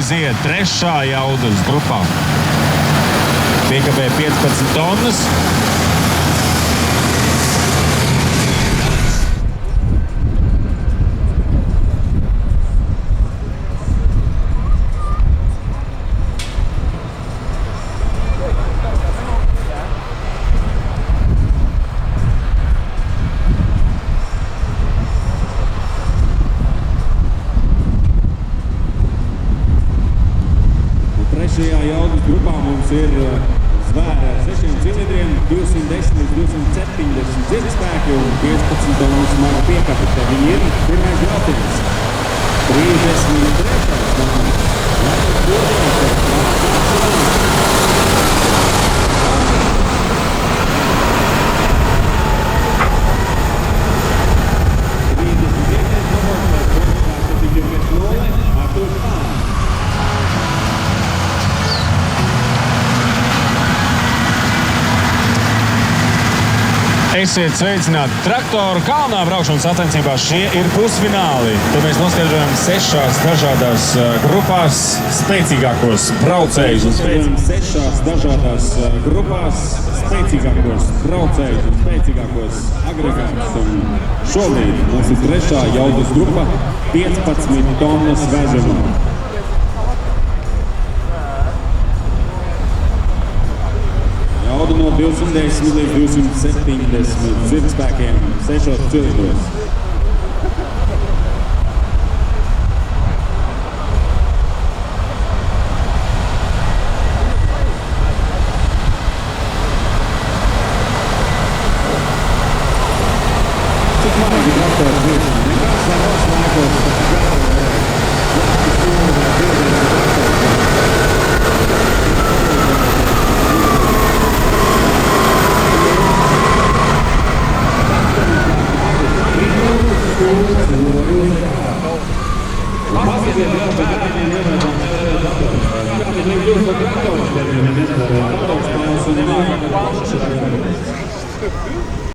iziet trešā jaudas grupā. Piekabē 15 tonnas. Trešajā jaudas grupā mums ir zvēri ar 6 cilindriem, 210 līdz 270 dzirkspēki un 15 tonnu smaga piekape. Te viņi ir pirmais brauciens. 33. komandas. Latvijas Burbuļs ar Esiet sveicināti traktoru kalnā braukšanas sacensībās. Šie ir pusfināli. Tad mēs noskaidrojam 6 dažādās grupās spēcīgākos braucējus. Sešās dažādās grupās spēcīgākos braucējus un spēcīgākos agregātus. Un šobrīd mums ir trešā jaudas grupa 15 tonnas vežamā. Jauda no 210 līdz 270 dzirkspēkiem 6 cilindros. Cik maigi traktors virsma? Nekas savos laikos, bet gala